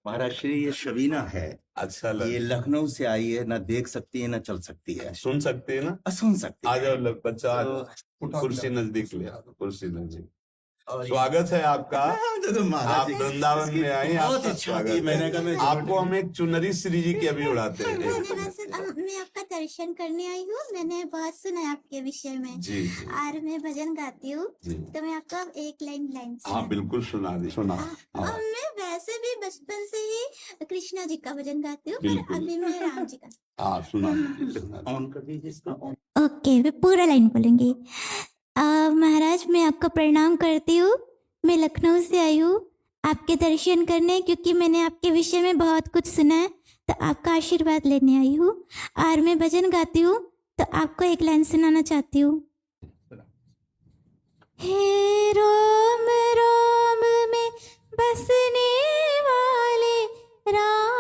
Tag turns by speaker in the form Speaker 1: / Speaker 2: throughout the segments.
Speaker 1: महाराज श्री ये शबीना है।
Speaker 2: अच्छा
Speaker 1: ये
Speaker 2: लग
Speaker 1: लखनऊ से आई है, ना देख सकती है ना चल सकती है।
Speaker 2: सुन सकते हैं ना?
Speaker 1: सुन सकती
Speaker 2: आ
Speaker 1: है।
Speaker 2: जाओ बच्चा, आ
Speaker 1: तो
Speaker 2: जाओ। कुर्सी नजदीक ले आओ, कुर्सी नजदीक।
Speaker 1: और
Speaker 2: स्वागत है आपका।
Speaker 1: तो महाराज
Speaker 2: आप
Speaker 1: जी,
Speaker 2: वृंदावन
Speaker 1: इसकी
Speaker 2: में आई,
Speaker 1: बहुत
Speaker 2: आपका
Speaker 1: इच्छा थी।
Speaker 2: स्वागत
Speaker 1: मैंने
Speaker 2: है।
Speaker 1: कहा मैं
Speaker 2: आपको हम एक चुनरी श्री जी की अभी उड़ाते हैं।
Speaker 3: मैं आपका दर्शन करने आई हूँ। मैंने बहुत सुना है आपके विषय में
Speaker 2: जी जी
Speaker 3: और मैं भजन गाती हूँ,
Speaker 2: जी।
Speaker 3: तो मैं आपको एक लाइन
Speaker 2: हाँ बिल्कुल सुना दी, सुना।
Speaker 3: और मैं वैसे भी बचपन से ही कृष्णा जी का भजन गाती हूँ, पर
Speaker 2: बिल्कुल।
Speaker 3: अभी मैं राम जी का।
Speaker 2: हाँ सुना दीजिए, सुना दीजिए।
Speaker 1: ऑन कर दीजिए इसको।
Speaker 3: ओके, मैं पूरा लाइन बोलूंगी। महाराज मैं आपको प्रणाम करती हूँ। मैं लखनऊ से आई हूँ आपके दर्शन करने, क्योंकि मैंने आपके विषय में बहुत कुछ सुना है, तो आपका आशीर्वाद लेने आई हूँ। और मैं भजन गाती हूँ, तो आपको एक लाइन सुनाना चाहती हूँ। हे रोम रोम में बसने वाले राम,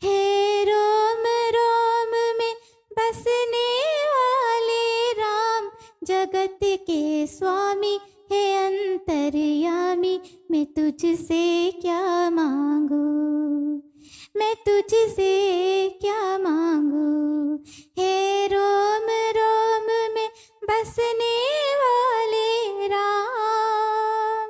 Speaker 3: हे रोम रोम में बसने वाले राम, जगत के स्वामी हे अंतर्यामी, मैं तुझसे क्या मांगू, मैं तुझसे क्या मांगू। हे रोम रोम में बसने वाले राम,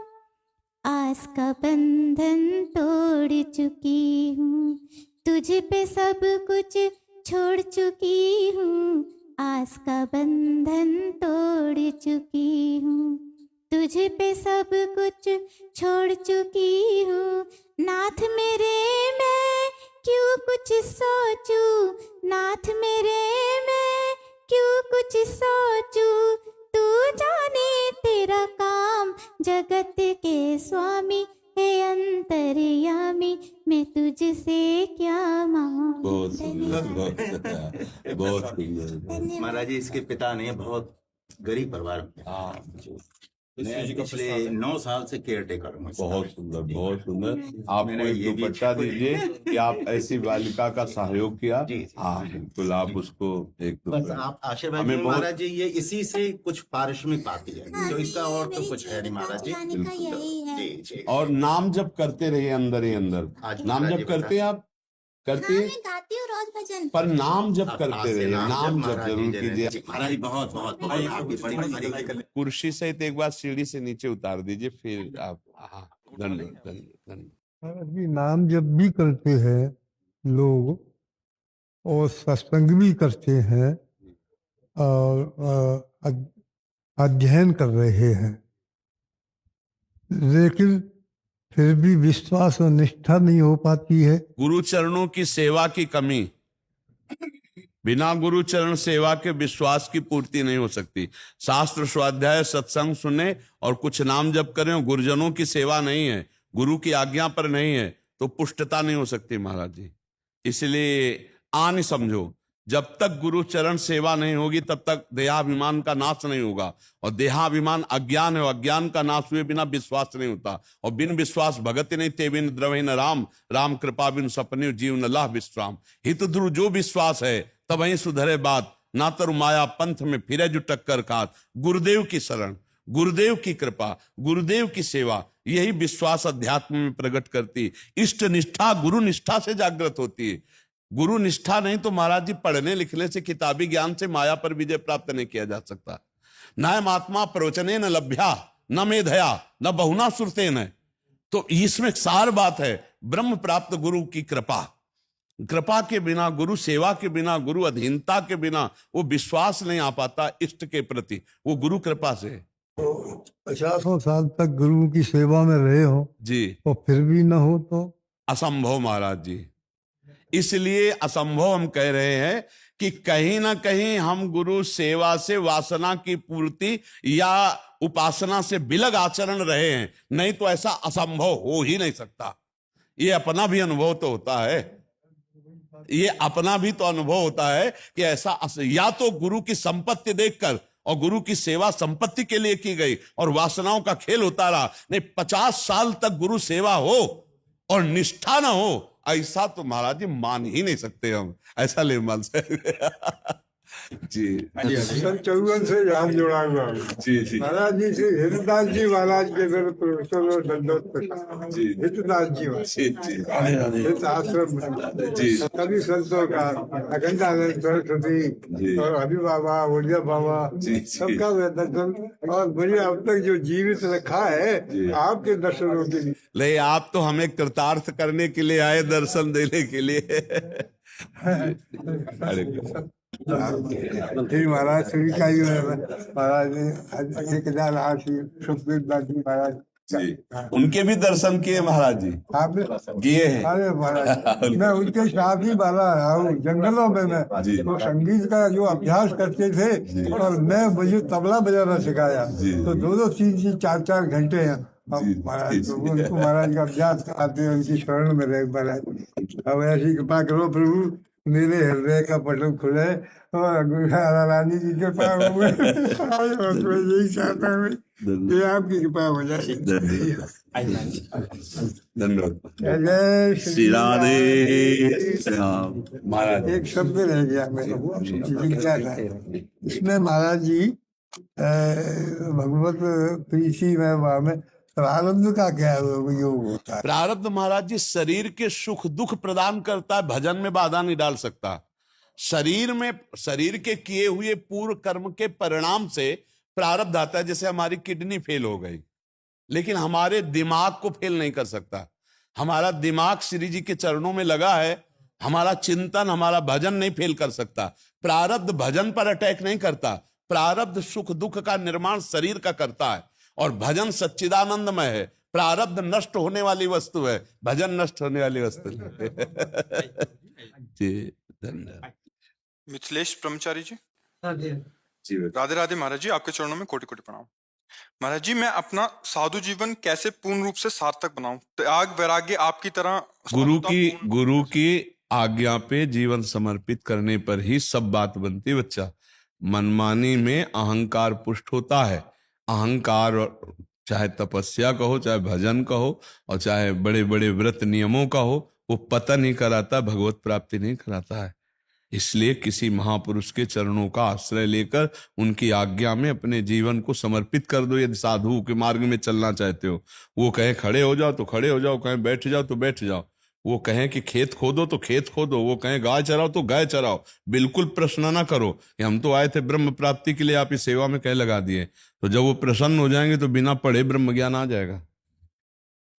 Speaker 3: आस का बंधन तोड़ चुकी हूँ, तुझ पे सब कुछ छोड़ चुकी हूँ। आस का बंधन तोड़ चुकी हूँ, तुझ पे सब कुछ छोड़ चुकी हूँ। नाथ मेरे मैं क्यों कुछ सोचूं, नाथ मेरे मैं क्यों कुछ सोचूं। तू जाने तेरा काम, जगत के स्वामी हे अंतर्यामी, मैं तुझसे क्या मांगू।
Speaker 2: बहुत सुंदर, बहुत सुंदर।
Speaker 1: महाराज जी इसके पिता ने बहुत गरीब परिवार में,
Speaker 2: हाँ
Speaker 1: मैं पिछले 9 साल से केयर टेकर हूँ।
Speaker 2: बहुत सुंदर, बहुत सुंदर। आपको
Speaker 1: मैंने
Speaker 2: एक
Speaker 1: ये भी
Speaker 2: दुपट्टा दीजिए कि आप ऐसी बालिका का सहयोग किया।
Speaker 1: जी, जी।
Speaker 2: हाँ बिल्कुल, आप उसको एक
Speaker 1: बस
Speaker 2: दुपट्टा।
Speaker 1: आप आशीर्वाद
Speaker 2: हमें
Speaker 1: दीजिए
Speaker 2: बहुत-
Speaker 1: महाराज जी, ये इसी से कुछ पारिश्रमिक पाती है, तो इसका और तो कुछ है नहीं महाराज जी।
Speaker 3: गाने का यही है।
Speaker 1: जी जी।
Speaker 2: और नाम जप करते रहिए अंदर ही अंदर।
Speaker 1: आज
Speaker 2: नाम
Speaker 1: महाराज
Speaker 2: जप
Speaker 1: जी
Speaker 2: करते हैं आप? करती
Speaker 3: हाँ,
Speaker 2: है?
Speaker 3: मैं गाती हूँ रोज भजन।
Speaker 2: पर नाम जप
Speaker 1: आज
Speaker 2: करते
Speaker 1: से
Speaker 2: रहिए, नाम जप
Speaker 1: महाराज जी
Speaker 2: जरूर
Speaker 1: दे रहे
Speaker 2: कीजिए।
Speaker 1: हैं। जी, महाराज जी बहुत बहुत बहुत आपकी बड़ी बड़ी
Speaker 2: कुर्सी सहित एक बार सीढ़ी से नीचे उतार दीजिए, फिर आप। हाँ धन्यवाद, धन्यवाद, धन्यवाद।
Speaker 4: अभी नाम जप भी करते हैं लोग और सत्संग भी करते हैं और अध्ययन कर रहे हैं, लेकिन फिर भी विश्वास और निष्ठा नहीं हो पाती है।
Speaker 2: गुरु चरणों की सेवा की कमी, बिना गुरु चरण सेवा के विश्वास की पूर्ति नहीं हो सकती। शास्त्र स्वाध्याय सत्संग सुने और कुछ नाम जप करें और गुरुजनों की सेवा नहीं है, गुरु की आज्ञा पर नहीं है, तो पुष्टता नहीं हो सकती महाराज जी। इसलिए आन समझो, जब तक गुरु चरण सेवा नहीं होगी तब तक देहाभिमान का नाश नहीं होगा, और देहाभिमान अज्ञान है, अज्ञान का नाश हुए बिना विश्वास नहीं होता, और बिन विश्वास भगति नहीं ते बिन द्रवे न राम, राम कृपा बिन सपने जीव न लाह विश्राम। हित ध्रुव जो विश्वास है तब वहीं सुधरे बात, ना तरु माया पंथ में फिरे जो टक्कर खात। गुरुदेव की शरण, गुरुदेव की कृपा, गुरुदेव की सेवा, यही विश्वास अध्यात्म में प्रकट करती। इष्ट निष्ठा गुरु निष्ठा से जागृत होती है। गुरु निष्ठा नहीं तो महाराज जी पढ़ने लिखने से, किताबी ज्ञान से माया पर विजय प्राप्त नहीं किया जा सकता। न महात्मा प्रवचने न लभ्या न मेधया न बहुना सुरते न। तो इसमें सार बात है, ब्रह्म प्राप्त गुरु की कृपा, कृपा के बिना, गुरु सेवा के बिना, गुरु अधीनता के बिना वो विश्वास नहीं आ पाता इष्ट के प्रति, वो गुरु कृपा से।
Speaker 4: 50 साल तक गुरु की सेवा में रहे हो
Speaker 2: जी,
Speaker 4: तो फिर भी न हो तो
Speaker 2: असंभव महाराज जी। इसलिए असंभव हम कह रहे हैं कि कहीं ना कहीं हम गुरु सेवा से वासना की पूर्ति या उपासना से बिलग आचरण रहे हैं, नहीं तो ऐसा असंभव हो ही नहीं सकता। ये अपना भी अनुभव तो होता है, ये अपना भी तो अनुभव होता है कि ऐसा या तो गुरु की संपत्ति देखकर, और गुरु की सेवा संपत्ति के लिए की गई और वासनाओं का खेल होता रहा, नहीं 50 साल तक गुरु सेवा हो और निष्ठा ना हो, ऐसा तो महाराज जी मान ही नहीं सकते हम, ऐसा ले मान से। जी
Speaker 4: सन 54 से यहाँ जुड़ा हुआ हूँ।
Speaker 2: जी जी
Speaker 4: महाराज जी श्री हितदास जी महाराज के दर प्रोफेसर दंडोत
Speaker 2: जी
Speaker 4: हितदास जी
Speaker 2: जी जी
Speaker 4: हित आश्रम में
Speaker 2: जी
Speaker 4: सभी संतों का अखंडानंद सरस्वती
Speaker 2: जी।
Speaker 4: और हरि बाबा उड़िया बाबा
Speaker 2: जी, जी।
Speaker 4: सबका मैं दर्शन, और मुझे अब तक जो जीवित रखा है
Speaker 2: जी।
Speaker 4: आपके दर्शनों के लिए।
Speaker 2: नहीं, आप तो हमें कृतार्थ करने के लिए आए, दर्शन देने के लिए। अरे
Speaker 4: श्री महाराज श्री का ही महाराज ने ठेकेदार श्री सुखबीर दास जी महाराज
Speaker 2: जी, उनके भी दर्शन किए महाराज जी?
Speaker 4: आपने
Speaker 2: किए हैं।
Speaker 4: अरे महाराज मैं उनके साथ ही बाला रहा हूँ जंगलों में। मैं
Speaker 2: जी।
Speaker 4: वो संगीत का जो अभ्यास करते थे और मैं मुझे तबला बजाना सिखाया,
Speaker 2: जी।
Speaker 4: तो 2-2, 3-4 घंटे हैं अब
Speaker 2: जी,
Speaker 4: महाराज
Speaker 2: जी,
Speaker 4: तो उनको महाराज का अभ्यास कराते हैं, उनकी शरण में रहे महाराज। अब ऐसी कृपा करो प्रभु, मेरे हृदय का पटल खुले और गुरु रानी की कृपा हुए। मैं यही चाहता हूँ कि आपकी कृपा हो जाए।
Speaker 2: धन्यवाद।
Speaker 4: जय
Speaker 2: श्री राधे श्याम। महाराज
Speaker 4: एक शब्द रह गया मेरे जिज्ञासा। इसमें महाराज जी भगवत प्रीति में वहाँ में प्रारब्ध का क्या योग होता है?
Speaker 2: प्रारब्ध महाराज जी शरीर के सुख दुख प्रदान करता है, भजन में बाधा नहीं डाल सकता। शरीर के किए हुए पूर्व कर्म के परिणाम से प्रारब्ध आता है। जैसे हमारी किडनी फेल हो गई, लेकिन हमारे दिमाग को फेल नहीं कर सकता। हमारा दिमाग श्री जी के चरणों में लगा है, हमारा चिंतन, हमारा भजन नहीं फेल कर सकता। प्रारब्ध भजन पर अटैक नहीं करता। प्रारब्ध सुख दुख का निर्माण शरीर का करता है, और भजन सच्चिदानंदमय है। प्रारब्ध नष्ट होने वाली वस्तु है, भजन नष्ट होने वाली वस्तु है। जी धन्यवाद।
Speaker 5: मिथिलेश ब्रह्मचारी जी।
Speaker 2: जी
Speaker 5: राधे राधे महाराज जी, आपके चरणों में कोटि कोटि प्रणाम। महाराज जी, मैं अपना साधु जीवन कैसे पूर्ण रूप से सार्थक बनाऊं? त्याग वैराग्य आपकी तरह
Speaker 2: गुरु की आज्ञा पे जीवन समर्पित करने पर ही सब बात बनती है बच्चा। मनमानी में अहंकार पुष्ट होता है। अहंकार, चाहे तपस्या कहो, चाहे भजन कहो, और चाहे बड़े बड़े व्रत नियमों का हो, वो पतन ही कराता, भगवत प्राप्ति नहीं कराता है। इसलिए किसी महापुरुष के चरणों का आश्रय लेकर उनकी आज्ञा में अपने जीवन को समर्पित कर दो। यदि साधु के मार्ग में चलना चाहते हो, वो कहें खड़े हो जाओ तो खड़े हो जाओ, कहें बैठ जाओ तो बैठ जाओ, वो कहें कि खेत खोदो तो खेत खोदो, वो कहें गाय चराओ तो गाय चराओ। बिल्कुल प्रश्न ना करो कि हम तो आए थे ब्रह्म प्राप्ति के लिए, आप इस सेवा में कह लगा दिए। तो जब वो प्रसन्न हो जाएंगे तो बिना पढ़े ब्रह्म ज्ञान आ जाएगा।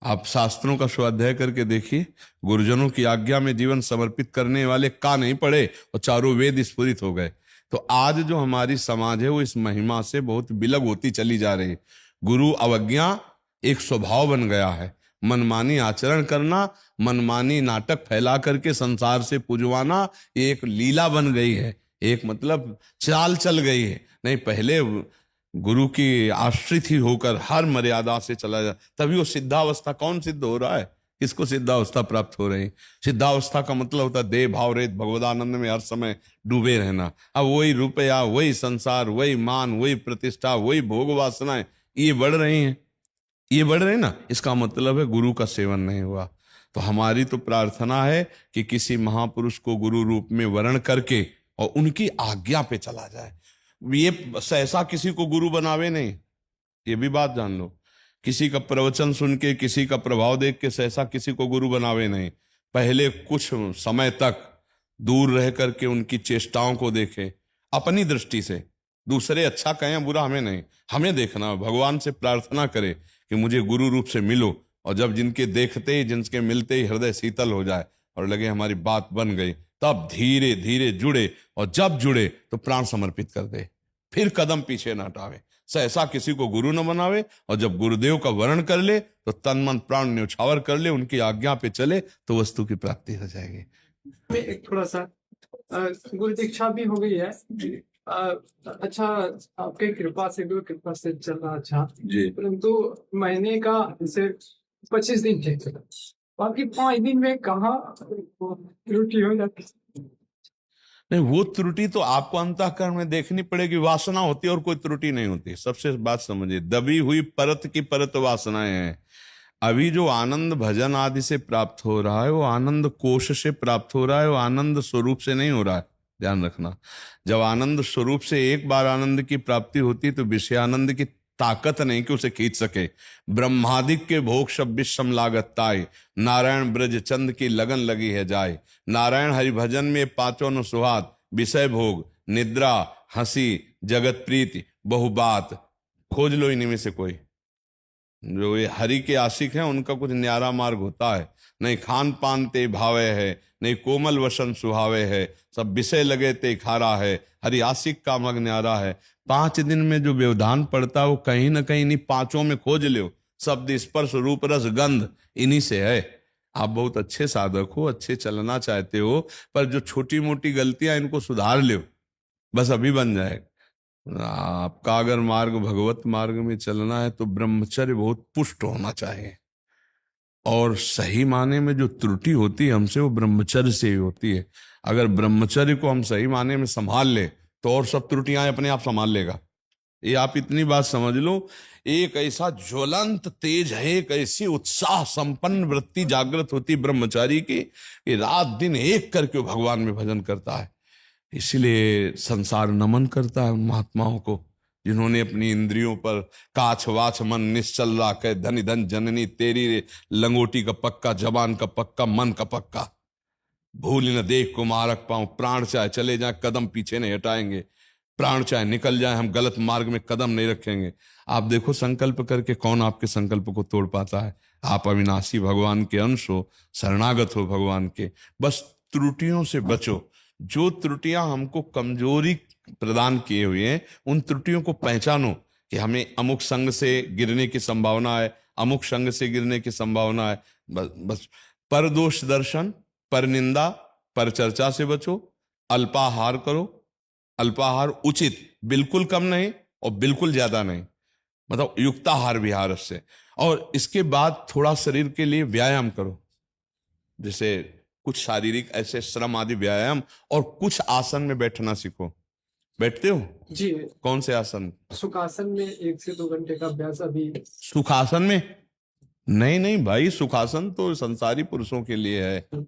Speaker 2: आप शास्त्रों का स्वाध्याय करके देखिए, गुरुजनों की आज्ञा में जीवन समर्पित करने वाले का नहीं पढ़े और चारों वेद स्फुरित हो गए। तो आज जो हमारी समाज है वो इस महिमा से बहुत विलग होती चली जा रही है। गुरु अवज्ञा एक स्वभाव बन गया है। मनमानी आचरण करना, मनमानी नाटक फैला करके संसार से पुजवाना, ये एक लीला बन गई है, एक मतलब चाल चल गई है। नहीं, पहले गुरु की आश्रित ही होकर हर मर्यादा से चला जाए, तभी वो सिद्धावस्था। कौन सिद्ध हो रहा है? किसको सिद्धावस्था प्राप्त हो रही? सिद्धावस्था का मतलब होता है देह भाव रहित भगवदानंद में हर समय डूबे रहना। अब वही रुपया, वही संसार, वही मान, वही प्रतिष्ठा, वही भोग वासनाएं, ये बढ़ रही हैं, ये बढ़ रहे ना, इसका मतलब है गुरु का सेवन नहीं हुआ। तो हमारी तो प्रार्थना है कि किसी महापुरुष को गुरु रूप में वर्ण करके और उनकी आज्ञा पे चला जाए। ये सहसा किसी को गुरु बनावे नहीं, ये भी बात जान लो। किसी का प्रवचन सुन के, किसी का प्रभाव देख के सहसा किसी को गुरु बनावे नहीं। पहले कुछ समय तक दूर रह करके उनकी चेष्टाओं को देखें अपनी दृष्टि से। दूसरे अच्छा कहें बुरा हमें नहीं, हमें देखना, भगवान से प्रार्थना करें कि मुझे गुरु रूप से मिलो। और जब जिनके देखते ही, जिनके मिलते ही हृदय शीतल हो जाए और लगे हमारी बात बन गई, तब धीरे धीरे जुड़े, और जब जुड़े तो प्राण समर्पित कर दे, फिर कदम पीछे न हटावे। सहसा किसी को गुरु न बनावे, और जब गुरुदेव का वर्ण कर ले तो तन मन प्राण न्यौछावर कर ले, उनकी आज्ञा पे चले तो वस्तु की प्राप्ति हो जाएगी।
Speaker 6: में एक थोड़ा सा गुरु दीक्षा भी हो गई है
Speaker 2: जी
Speaker 6: अच्छा, आपके कृपा से गुरु कृपा से चल रहा अच्छा,
Speaker 2: जी।
Speaker 6: परंतु महीने का जैसे 25 दिन थे, बाकी 5 दिन में कहाँ त्रुटि हो जाती?
Speaker 2: नहीं, वो त्रुटि तो आपको अंतःकरण में देखनी पड़ेगी। वासना होती है और कोई त्रुटि नहीं होती। सबसे बात समझिए, दबी हुई परत की परत वासनाएं हैं। अभी जो आनंद भजन आदि से प्राप्त हो रहा है वो आनंद कोश से प्राप्त हो रहा है, वो आनंद स्वरूप से नहीं हो रहा है। ध्यान रखना। जब आनंद स्वरूप से एक बार आनंद की प्राप्ति होती तो विषय आनंद की ताकत नहीं कि उसे खींच सके। ब्रह्मादिक के भोग सब विषम लागत ताय, नारायण ब्रज चंद की लगन लगी है जाय। नारायण हरि भजन में पांचों न सुहात, विषय भोग, निद्रा, हंसी, जगत प्रीति, बहुबात। खोज लो इन्हीं में से कोई। जो ये हरि के आशिक हैं उनका कुछ न्यारा मार्ग होता है। नहीं खान पान ते भावे है, नहीं कोमल वसन सुहावे है, सब विषय लगे ते खारा है, हरि आशिक का मग न्यारा है। 5 दिन में जो व्यवधान पड़ता है वो कहीं ना कहीं इन्हीं पांचों में खोज लो। शब्द, स्पर्श, रूप, रस, गंध इन्हीं से है। आप बहुत अच्छे साधक हो, अच्छे चलना चाहते हो, पर जो छोटी मोटी गलतियां इनको सुधार लो, बस अभी बन जाएगा। आपका अगर मार्ग भगवत मार्ग में चलना है तो ब्रह्मचर्य बहुत पुष्ट होना चाहिए। और सही माने में जो त्रुटि होती है हमसे वो ब्रह्मचर्य से ही होती है। अगर ब्रह्मचर्य को हम सही माने में संभाल ले तो और सब त्रुटियां अपने आप संभाल लेगा। ये आप इतनी बात समझ लो। एक ऐसा ज्वलंत तेज है, एक ऐसी उत्साह संपन्न वृत्ति जागृत होती ब्रह्मचारी की कि रात दिन एक करके वो भगवान में भजन करता है। इसलिए संसार नमन करता है उन महात्माओं को जिन्होंने अपनी इंद्रियों पर काछ वाछ मन निश्चल राखे, धन धन जननी तेरी रे, लंगोटी का पक्का, जबान का पक्का, मन का पक्का। भूल न देख को मारक पाऊं, प्राण चाहे चले जाए कदम पीछे नहीं हटाएंगे, प्राण चाहे निकल जाए हम गलत मार्ग में कदम नहीं रखेंगे। आप देखो संकल्प करके कौन आपके संकल्प को तोड़ पाता है। आप अविनाशी भगवान के अंश हो, शरणागत हो भगवान के। बस त्रुटियों से बचो। जो त्रुटियां हमको कमजोरी प्रदान किए हुए हैं उन त्रुटियों को पहचानो कि हमें अमुक संग से गिरने की संभावना है, अमुक संग से गिरने की संभावना है। बस पर दोष दर्शन, पर निंदा, पर चर्चा से बचो। अल्पाहार करो, अल्पाहार उचित, बिल्कुल कम नहीं और बिल्कुल ज्यादा नहीं, मतलब युक्ताहार विहार से। और इसके बाद थोड़ा शरीर के लिए व्यायाम करो, जैसे कुछ शारीरिक ऐसे श्रम आदि व्यायाम, और कुछ आसन में बैठना सीखो। बैठते हो?
Speaker 6: जी,
Speaker 2: कौन से आसन?
Speaker 6: सुखासन में 1 से 2 घंटे का अभ्यास अभी।
Speaker 2: सुखासन में? नहीं नहीं भाई, सुखासन तो संसारी पुरुषों के लिए है।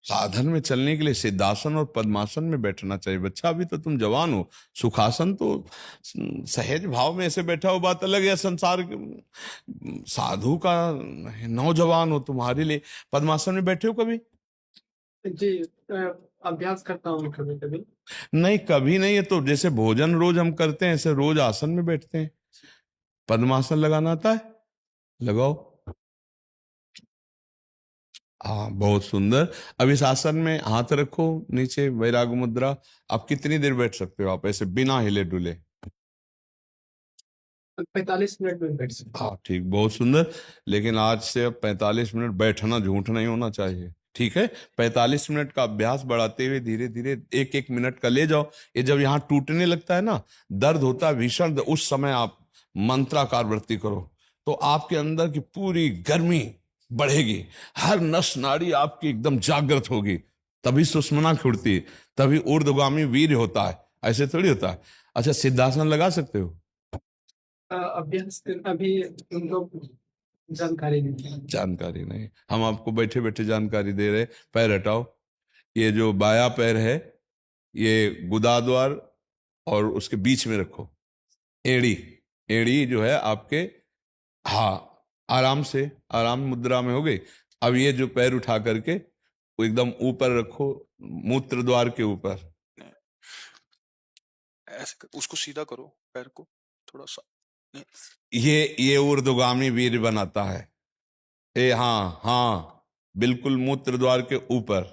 Speaker 2: साधन में चलने के लिए सिद्धासन और पद्मासन में बैठना चाहिए। बच्चा अभी तो तुम जवान हो। सुखासन तो सहज भाव में ऐसे बैठा हो बात अलग है, संसार साधु का नौजवान हो तुम्हारे लिए। पद्मासन में बैठे हो कभी?
Speaker 6: जी, अभ्यास करता हूँ कभी कभी।
Speaker 2: नहीं कभी नहीं है तो जैसे भोजन रोज हम करते हैं ऐसे रोज आसन में बैठते हैं। पद्मासन लगाना आता है? लगाओ। हाँ बहुत सुंदर। अब इस आसन में हाथ रखो नीचे, वैराग मुद्रा। आप कितनी देर बैठ सकते हो आप ऐसे बिना हिले डुले?
Speaker 6: 45 मिनट में बैठ सकता हूँ।
Speaker 2: हाँ ठीक, बहुत सुंदर। लेकिन आज से अब 45 मिनट बैठना झूठ नहीं होना चाहिए, ठीक है? 45 मिनट का अभ्यास बढ़ाते हुए धीरे धीरे 1-1 मिनट का ले जाओ। ये जब यहाँ टूटने लगता है ना, दर्द होता है भीषण, उस समय आप मंत्राकार वृत्ति करो तो आपके अंदर की पूरी गर्मी बढ़ेगी, हर नस नाड़ी आपकी एकदम जागृत होगी, तभी सुषमना खुड़ती है, तभी ऊर्ध्वगामी वीर्य होता है। ऐसे थोड़ी होता है। अच्छा, सिद्धासन लगा सकते हो?
Speaker 6: अभ्यास अभी उनको जानकारी नहीं है।
Speaker 2: जानकारी नहीं, हम आपको बैठे बैठे जानकारी दे रहे। पैर हटाओ। ये जो बाया पैर है ये गुदा द्वार और उसके बीच में रखो। एड़ी, एड़ी जो है आपके, हाँ आराम से, आराम मुद्रा में हो गई। अब ये जो पैर उठा करके वो एकदम ऊपर रखो, मूत्र द्वार के ऊपर।
Speaker 5: ऐसे उसको सीधा करो, पैर को थोड़ा सा।
Speaker 2: ये ऊर्ध्वगामी वीर्य बनाता है। ए हाँ हाँ, बिल्कुल मूत्र द्वार के ऊपर।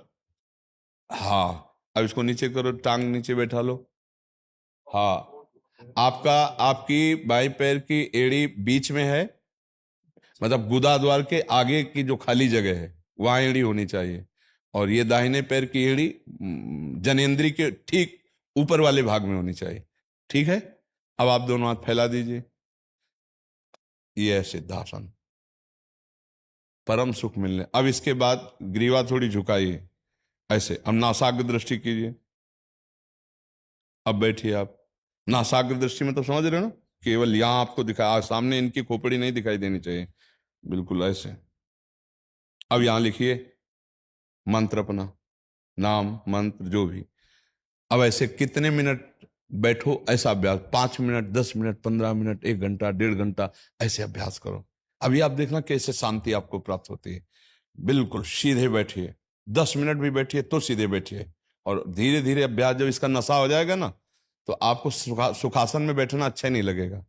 Speaker 2: हाँ, अब इसको नीचे करो, टांग नीचे बैठा लो। हाँ, आपकी बाई पैर की एड़ी बीच में है, मतलब गुदा द्वार के आगे की जो खाली जगह है वहां एड़ी होनी चाहिए। और ये दाहिने पैर की एड़ी जनेंद्री के ठीक ऊपर वाले भाग में होनी चाहिए, ठीक है? अब आप दोनों हाथ फैला दीजिए। ये है सिद्धासन, परम सुख मिलने। अब इसके बाद ग्रीवा थोड़ी झुकाइए ऐसे। अब नासाग्र दृष्टि कीजिए। अब बैठिए आप। नासाग्र दृष्टि में तो समझ रहे हो ना, केवल यहां आपको दिखा, सामने इनकी खोपड़ी नहीं दिखाई देनी चाहिए, बिल्कुल ऐसे। अब यहां लिखिए मंत्र अपना, नाम मंत्र जो भी। अब ऐसे कितने मिनट बैठो, ऐसा अभ्यास 5 मिनट, 10 मिनट, 15 मिनट, 1 घंटा, 1.5 घंटा, ऐसे अभ्यास करो। अभी आप देखना कैसे शांति आपको प्राप्त होती है। बिल्कुल सीधे बैठिए, 10 मिनट भी बैठिए तो सीधे बैठिए, और धीरे धीरे अभ्यास जब इसका नशा हो जाएगा ना, तो आपको सुखासन में बैठना अच्छा ही नहीं लगेगा।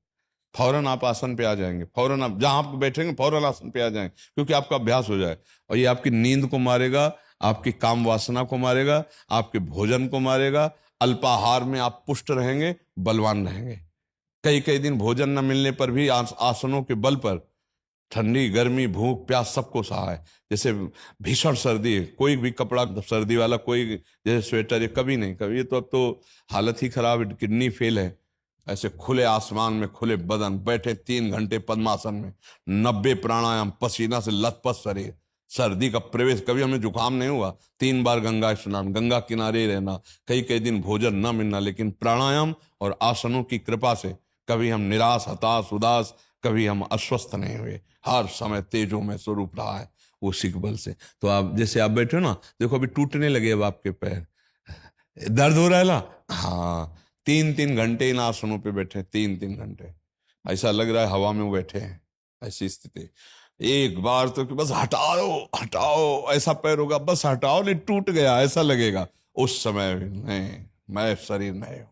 Speaker 2: फौरन आप आसन पे आ जाएंगे, फौरन आप जहां आप बैठेंगे फौरन आसन पे आ जाएंगे, क्योंकि आपका अभ्यास हो जाए। और ये आपकी नींद को मारेगा, आपकी काम वासना को मारेगा, आपके भोजन को मारेगा। अल्पाहार में आप पुष्ट रहेंगे, बलवान रहेंगे। कई कई दिन भोजन न मिलने पर भी आसनों के बल पर ठंडी, गर्मी, भूख, प्यास सबको सहा है। जैसे भीषण सर्दी है, कोई भी कपड़ा सर्दी वाला, कोई जैसे स्वेटर, ये कभी नहीं, कभी। ये तो अब तो हालत ही खराब है, किडनी फेल है। ऐसे खुले आसमान में खुले बदन बैठे 3 घंटे पद्मासन में, 90 प्राणायाम, पसीना से लथपथ शरीर, सर्दी का प्रवेश, कभी हमें जुकाम नहीं हुआ। 3 बार गंगा स्नान, गंगा किनारे ही रहना, कई कई दिन भोजन न मिलना, लेकिन प्राणायाम और आसनों की कृपा से कभी हम निराश, हताश, उदास, कभी हम अस्वस्थ नहीं हुए। हर समय तेजों में स्वरूप रहा है उसी के बल से। तो आप जैसे आप बैठे हो ना, देखो अभी टूटने लगे अब आपके पैर, दर्द हो रहा है ना, हाँ, 3-3 घंटे इन आसनों पे बैठे, 3-3 घंटे, ऐसा लग रहा है हवा में बैठे हैं, ऐसी स्थिति। एक बार तो कि बस हटाओ हटाओ, ऐसा पैर होगा, बस हटाओ, नहीं टूट गया ऐसा लगेगा। उस समय नहीं, मैं शरीर नहीं हूं,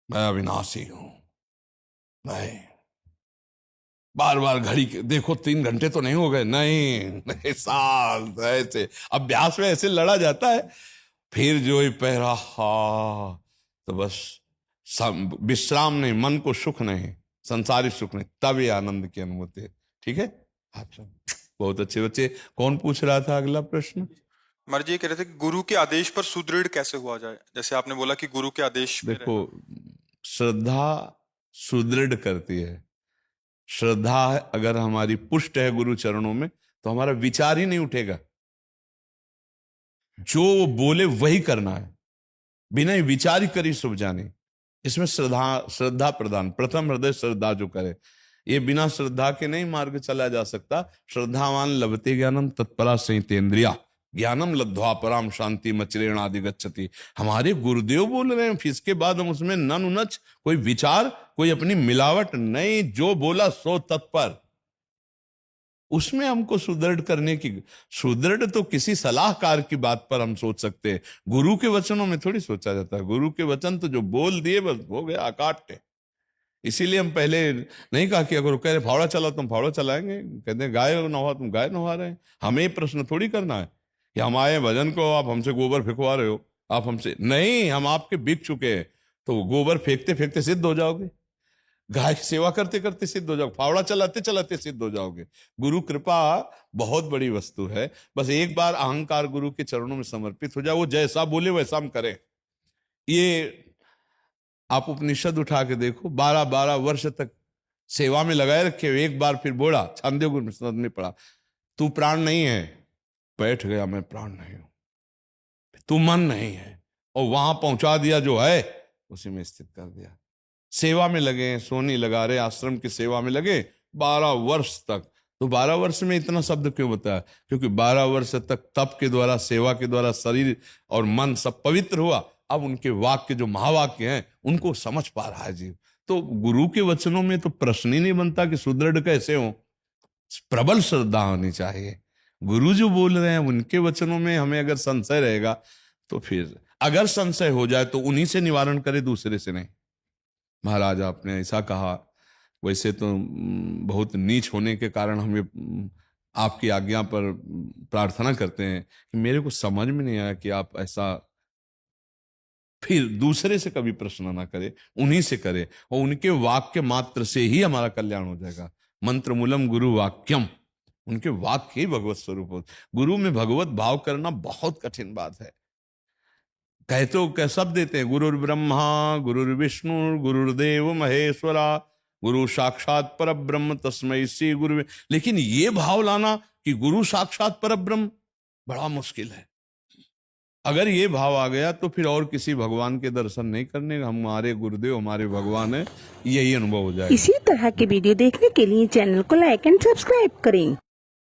Speaker 2: मैं अविनाशी हूं, नहीं। बार बार घड़ी देखो, 3 घंटे तो नहीं हो गए, नहीं नहीं, साल ऐसे अभ्यास में ऐसे लड़ा जाता है। फिर जो ही पहरा, हा, तो बस विश्राम नहीं, मन को सुख नहीं, संसारिक सुख नहीं, तब ये आनंद की अनुभूति है। ठीक है, अच्छा, बहुत अच्छे बच्चे। कौन पूछ रहा था अगला प्रश्न?
Speaker 5: महाराज जी ये कह रहे थे कि गुरु के आदेश पर सुदृढ़ कैसे हुआ जाए। जैसे आपने बोला कि गुरु के आदेश पे
Speaker 2: देखो, श्रद्धा सुदृढ़ करती है। श्रद्धा अगर हमारी पुष्ट है गुरु चरणों में, तो हमारा विचार ही नहीं उठेगा, जो वो बोले वही करना है, बिना ही विचार ही करी शुभ जाने। इसमें श्रद्धा प्रदान, प्रथम हृदय श्रद्धा जो करे, ये बिना श्रद्धा के नहीं मार्ग चला जा सकता। श्रद्धावान लभते ज्ञानम तत्परा संयतेन्द्रिया, ज्ञानम लब्ध्वा पराम शांति मचरेण आदि गच्छति। हमारे गुरुदेव बोल रहे हैं, फिर इसके बाद हम उसमें नन उनच, कोई विचार, कोई अपनी मिलावट नहीं, जो बोला सो तत्पर, उसमें हमको सुदृढ़ करने की। सुदृढ़ तो किसी सलाहकार की बात पर हम सोच सकते हैं, गुरु के वचनों में थोड़ी सोचा जाता है। गुरु के वचन तो जो बोल दिए बस हो गया, अकाट्य। इसीलिए हम पहले नहीं कहा कि अगर कह रहे फावड़ा चलाओ तुम फावड़ा चलाएंगे, कहते हैं गाय नहा तुम गाय नहा रहे हैं। हमें ये प्रश्न थोड़ी करना है कि हम आए भजन को, आप हमसे गोबर फेंकवा रहे हो, आप हमसे नहीं, हम आपके बिक चुके हैं, तो गोबर फेंकते फेंकते सिद्ध हो जाओगे, गाय की सेवा करते करते सिद्ध हो जाओगे, फावड़ा चलाते चलाते सिद्ध हो जाओगे। गुरु कृपा बहुत बड़ी वस्तु है, बस एक बार अहंकार गुरु के चरणों में समर्पित हो जाए, वो जैसा बोले वैसा हम करें। ये आप उपनिषद उठा के देखो, 12-12 वर्ष तक सेवा में लगाए रखे, एक बार फिर बोला, छांदोग्य उपनिषद में पढ़ा, तू प्राण नहीं है, बैठ गया, मैं प्राण नहीं हूं, तू मन नहीं है, और वहां पहुंचा दिया, जो है उसी में स्थित कर दिया। सेवा में लगे, सोनी लगा रहे, आश्रम की सेवा में लगे 12 वर्ष तक। तो 12 वर्ष में इतना शब्द क्यों बताया? क्योंकि 12 वर्ष तक तप के द्वारा, सेवा के द्वारा शरीर और मन सब पवित्र हुआ। अब उनके वाक्य जो महावाक्य हैं उनको समझ पा रहा है जीव। तो गुरु के वचनों में तो प्रश्न ही नहीं बनता कि सुदृढ़ कैसे हो, प्रबल श्रद्धा होनी चाहिए। गुरु जो बोल रहे हैं उनके वचनों में हमें अगर संशय रहेगा, तो फिर अगर संशय हो जाए तो उन्हीं से निवारण करे, दूसरे से नहीं। महाराज आपने ऐसा कहा, वैसे तो बहुत नीच होने के कारण हम ये आपकी आज्ञा पर प्रार्थना करते हैं कि मेरे को समझ में नहीं आया कि आप ऐसा, फिर दूसरे से कभी प्रश्न ना करे, उन्हीं से करे, और उनके वाक्य मात्र से ही हमारा कल्याण हो जाएगा। मंत्र मूलम गुरु वाक्यम, उनके वाक्य ही भगवत स्वरूप हो। गुरु में भगवत भाव करना बहुत कठिन बात है। कहते हो क्या सब देते हैं, गुरुर् ब्रह्मा गुरुर्विष्णु गुरुर्देव महेश्वरा गुरु साक्षात परब्रह्म तस्मै श्री गुरु, लेकिन ये भाव लाना कि गुरु साक्षात परब्रह्म बड़ा मुश्किल है। अगर ये भाव आ गया तो फिर और किसी भगवान के दर्शन नहीं करने, हमारे गुरुदेव हमारे भगवान है, यही अनुभव हो जाएगा।
Speaker 7: इसी तरह के वीडियो देखने के लिए चैनल को लाइक एंड सब्सक्राइब करें।